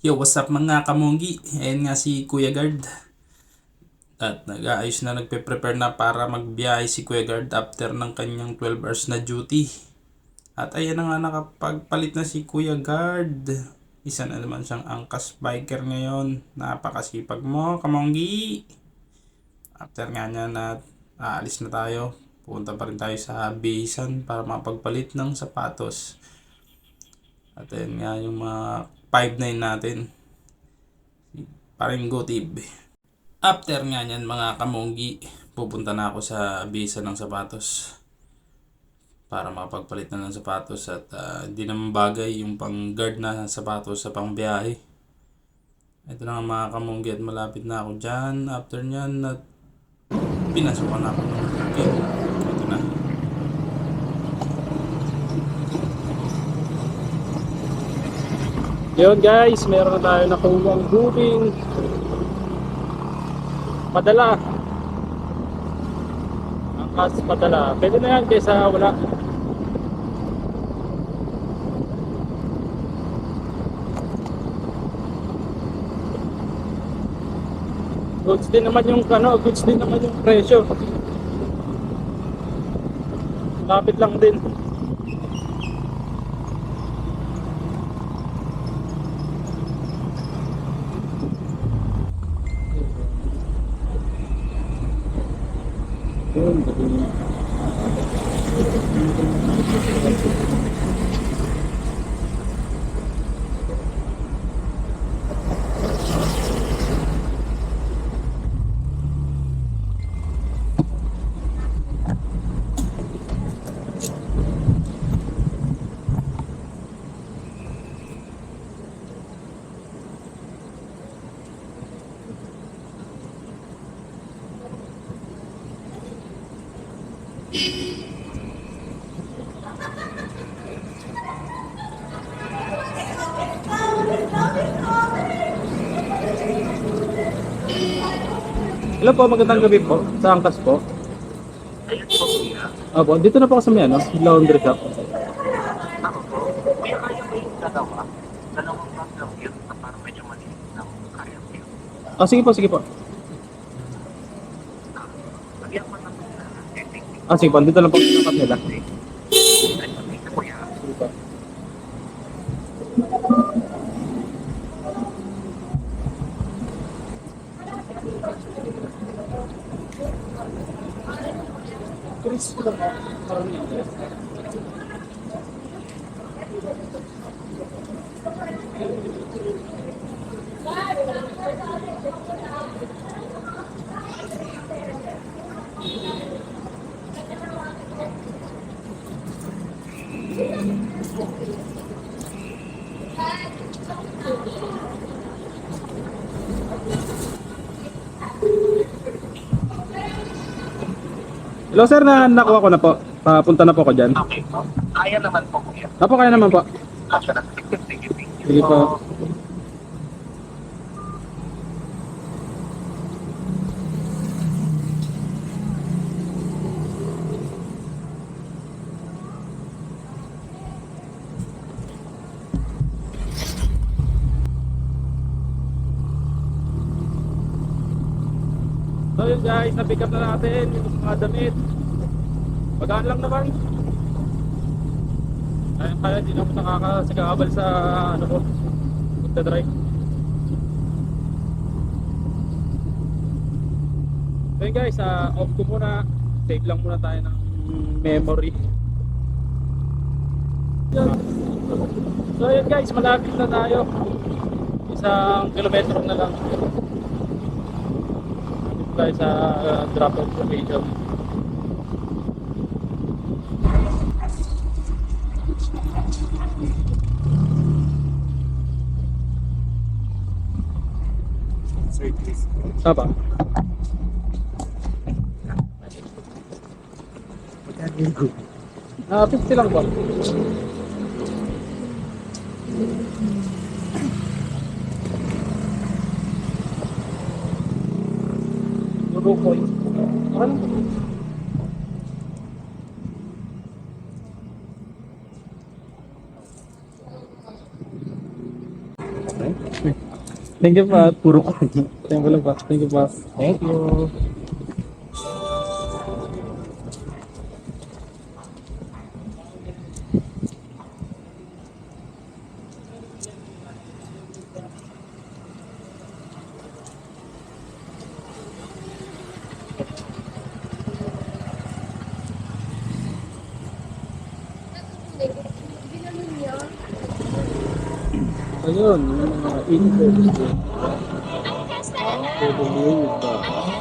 Yo, what's up mga kamonggi? Ayan nga si Kuya Guard. At nag-aayos na, nagpe-prepare na para magbiyahe si Kuya Guard after ng kanyang 12 hours na duty. At ayan na nga, nakapagpalit na si Kuya Guard. Isa na naman siyang angkas biker ngayon. Napakasipag mo, kamonggi. After nga niya na aalis na tayo. Pupunta pa rin tayo sa Bisan para mapagpalit ng sapatos. At ayan nga yung mga 5'9" natin. Paring gotib. After nga niyan mga kamonggi, pupunta na ako sa bisa ng sapatos para mapagpalit na ng sapatos at hindi naman bagay yung pang guard na sapatos sa pang biyahe. Ito na nga mga kamonggi at malapit na ako dyan. After nyan at pinasukan ako ng booking. Ito na. Yun guys, meron na tayo nakuha booking. Padala. Ang kas padala. Pwede na yan kaysa wala. Goods din naman yung goods din naman yung presyo. Lapit lang din. Hello po, magandang gabi po. Sa angkas po. Opo, dito na po ako sa may laundry shop. Ako po, kaya kaya mo yung dalawa. Dalawang bag lang yun na parang medyo maliit na kaya mo yun. Ah, sige po, sige po. Lagyan mo ng editing. Ah, sige po, dito lang po sa tapat nila. Ay, pagkita ko yan. Sige po. Hello sir, nakuha ko na po. Papunta na po ako dyan. Okay po. Kaya naman po kuya. Apo, kaya naman po. Kasya na. Sige, sige. Sige po. So yun guys, na-pick up na natin yung mga damit. Magaan lang naman. Kaya hindi na ako nakakasagabal sa ko, magdadrive. So yun guys, off ko muna. Save lang muna tayo ng memory. So yun guys, malapit na tayo. Isang kilometro na lang tayo sa drop-off location. Apa? Ah, 50 lang po. Rukoy. Ano? Thank you, Pat. Puro ka. Thank you, Pat. Thank you, Pat. Thank you. Ayun, yung mga interviews. Pwede mo yun ba?